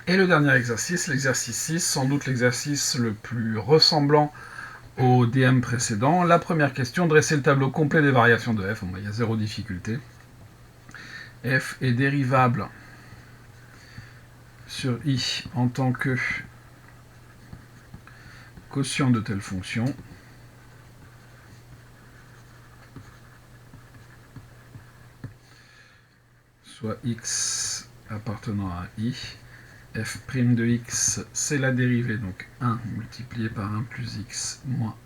Et le dernier exercice, l'exercice 6, sans doute l'exercice le plus ressemblant au DM précédent. La première question, dresser le tableau complet des variations de f. Bon, il y a zéro difficulté. F est dérivable sur i en tant que quotient de telle fonction. Soit x appartenant à i. F' de x, c'est la dérivée, donc 1 multiplié par 1 plus x moins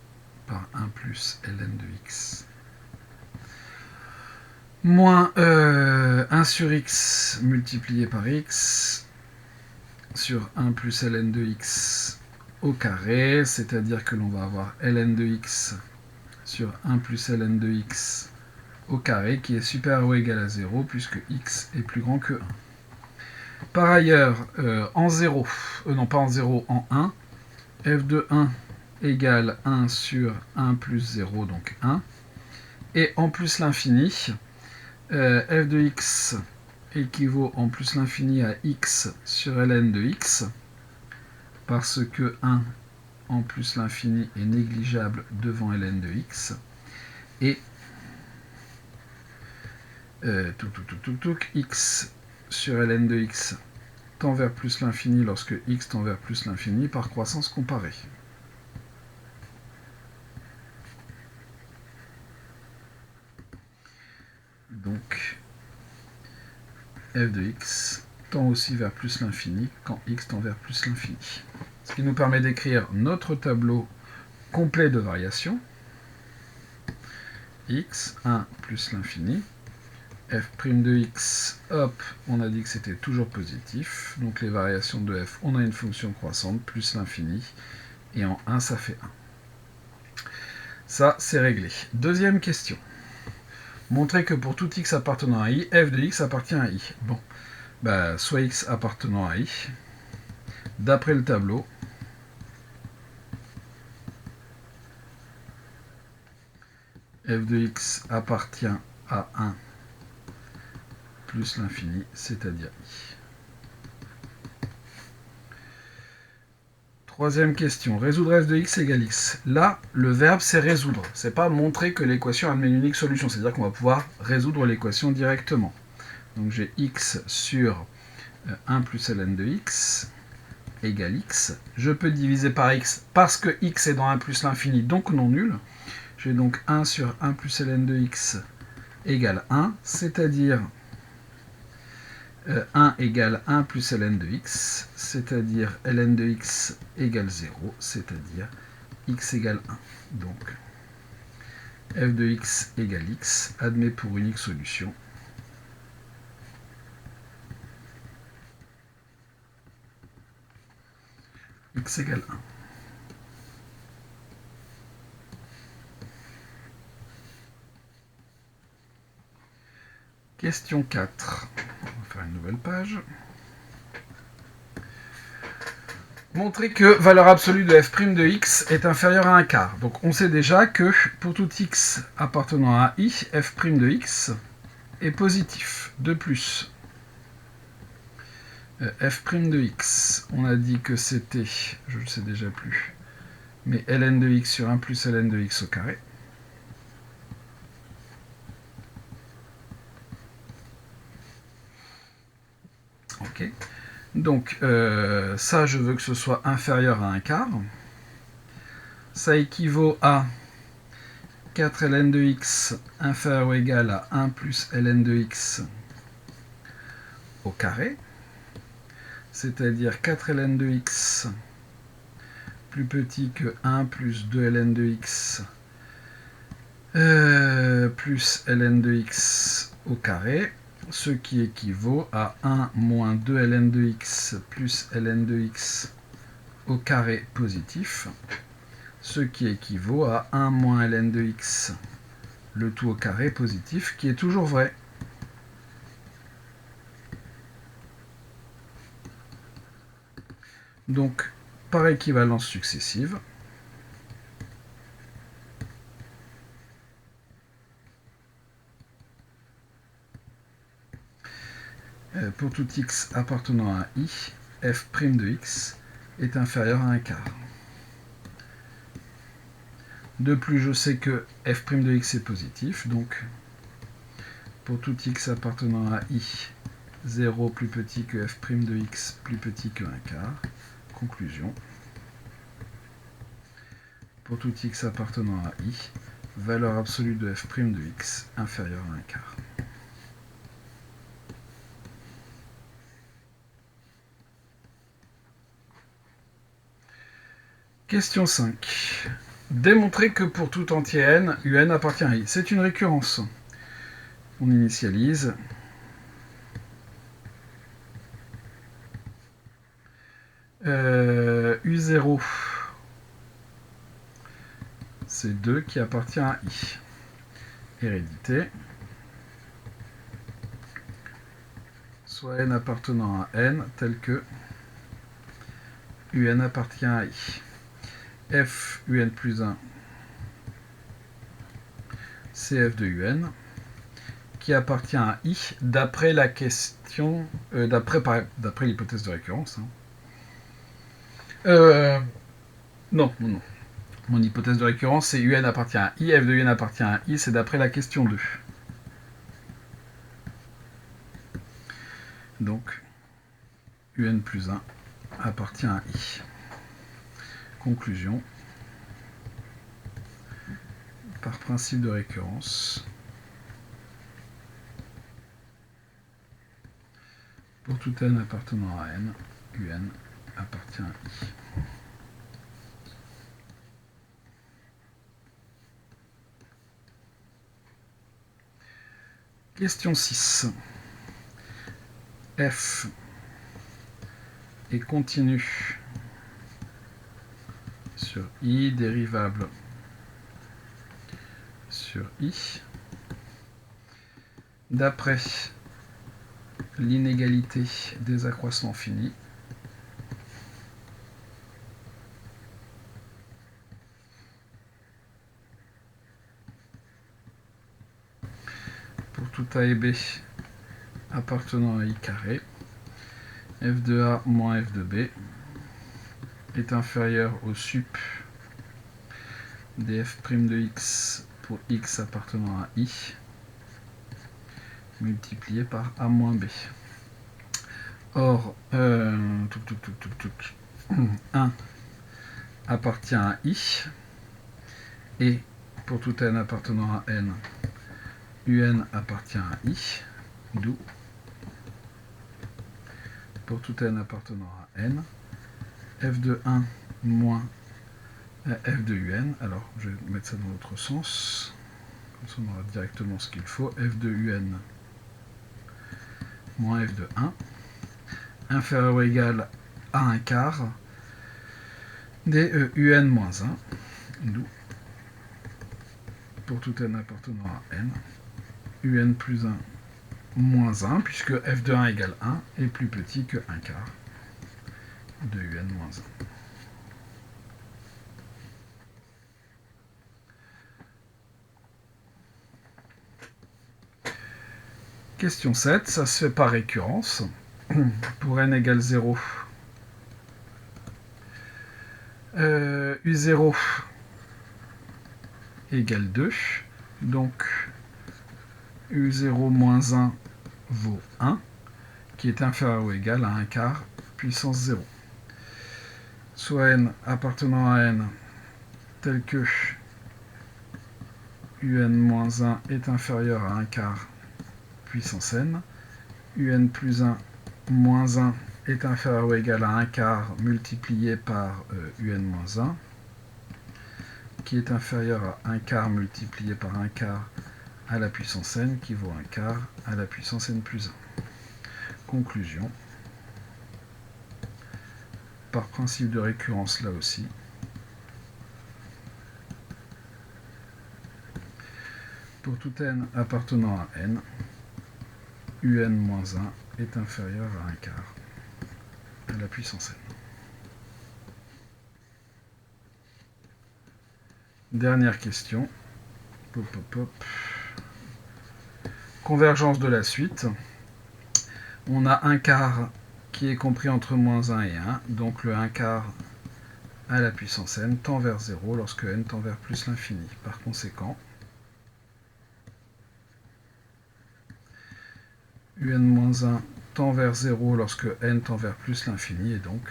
par 1 plus ln de x. Moins 1 sur x multiplié par x sur 1 plus ln de x au carré, c'est-à-dire que l'on va avoir ln de x sur 1 plus ln de x au carré qui est supérieur ou égal à 0 puisque x est plus grand que 1. Par ailleurs, en 0, non pas en 0, en 1, f de 1 égale 1 sur 1 plus 0, donc 1. Et en plus l'infini, f de x équivaut en plus l'infini à x sur ln de x, parce que 1 en plus l'infini est négligeable devant ln de x. Et x sur ln de x tend vers plus l'infini lorsque x tend vers plus l'infini par croissance comparée. Donc, f de x tend aussi vers plus l'infini quand x tend vers plus l'infini. Ce qui nous permet d'écrire notre tableau complet de variations. X, 1 plus l'infini. F' de x, hop, on a dit que c'était toujours positif. Donc les variations de f, on a une fonction croissante plus l'infini. Et en 1, ça fait 1. Ça, c'est réglé. Deuxième question. Montrer que pour tout x appartenant à i, f de x appartient à i. Bon, bah, soit x appartenant à i, d'après le tableau, f de x appartient à 1 plus l'infini, c'est-à-dire i. Troisième question, résoudre f de x égale x. Là, le verbe, c'est résoudre. C'est pas montrer que l'équation admet une unique solution. C'est-à-dire qu'on va pouvoir résoudre l'équation directement. Donc j'ai x sur 1 plus ln de x égale x. Je peux diviser par x parce que x est dans 1 plus l'infini, donc non nul. J'ai donc 1 sur 1 plus ln de x égale 1, c'est-à-dire 1 égale 1 plus ln de x, c'est-à-dire ln de x égale 0, c'est-à-dire x égale 1. Donc, f de x égale x admet pour unique solution x égale 1. Question 4. On va faire une nouvelle page. Montrer que valeur absolue de f' de x est inférieure à un quart. Donc on sait déjà que pour tout x appartenant à i, f' de x est positif. De plus, f' de x, on a dit que c'était, je ne sais déjà plus, mais ln de x sur 1 plus ln de x au carré. Ok. Donc, ça, je veux que ce soit inférieur à un quart. Ça équivaut à 4 ln de x inférieur ou égal à 1 plus ln de x au carré. C'est-à-dire 4 ln de x plus petit que 1 plus 2 ln de x plus ln de x au carré, ce qui équivaut à 1 moins 2 ln de x plus ln de x au carré positif, ce qui équivaut à 1 moins ln de x, le tout au carré positif, qui est toujours vrai. Donc, par équivalence successive, pour tout x appartenant à i, f' de x est inférieur à 1/4. De plus, je sais que f' de x est positif, donc pour tout x appartenant à i, 0 plus petit que f' de x plus petit que 1/4. Conclusion. Pour tout x appartenant à i, valeur absolue de f' de x inférieure à 1/4. Question 5. Démontrer que pour tout entier n, un appartient à i. C'est une récurrence. On initialise. U0, c'est 2 qui appartient à i. Hérédité. Soit n appartenant à n, tel que un appartient à i. F un plus 1, c'est f de un, qui appartient à i d'après la question, d'après l'hypothèse de récurrence. Non. Mon hypothèse de récurrence, c'est un appartient à i, f de un appartient à i, c'est d'après la question 2. Donc, un plus 1 appartient à i. Conclusion. Par principe de récurrence, pour tout n appartenant à n, un appartient à i. Question 6. F est continu sur i, dérivable sur i, d'après l'inégalité des accroissements finis pour tout a et b appartenant à i carré, f de a moins f de b est inférieur au sup des f' de x pour x appartenant à i multiplié par a moins b. Or, 1 appartient à i, et pour tout n appartenant à n, un appartient à i, d'où pour tout n appartenant à n, f de 1 moins f de un, alors je vais mettre ça dans l'autre sens, comme ça on aura directement ce qu'il faut, f de un moins f de 1, inférieur ou égal à 1/4 des un moins 1, d'où pour tout n appartenant à n, un plus 1 moins 1, puisque f de 1 égale 1 est plus petit que 1/4 de un moins 1. Question 7, ça se fait par récurrence. Pour n égale 0, U0 égale 2, donc U0 moins 1 vaut 1, qui est inférieur ou égal à 1/4 puissance 0. Soit n appartenant à n tel que un moins 1 est inférieur à 1/4 puissance n, un plus 1 moins 1 est inférieur ou égal à 1/4 multiplié par un moins 1, qui est inférieur à 1/4 multiplié par 1/4 à la puissance n, qui vaut 1/4 à la puissance n plus 1. Conclusion. Par principe de récurrence là aussi, pour tout n appartenant à n, un moins 1 est inférieur à 1/4 à la puissance n. Dernière question. Convergence de la suite. On a 1/4 qui est compris entre moins 1 et 1, donc le 1 quart à la puissance n tend vers 0 lorsque n tend vers plus l'infini. Par conséquent, un tend vers 0 lorsque n tend vers plus l'infini, et donc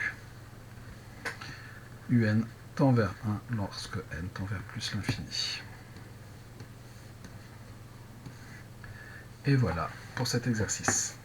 un tend vers 1 lorsque n tend vers plus l'infini. Et voilà pour cet exercice.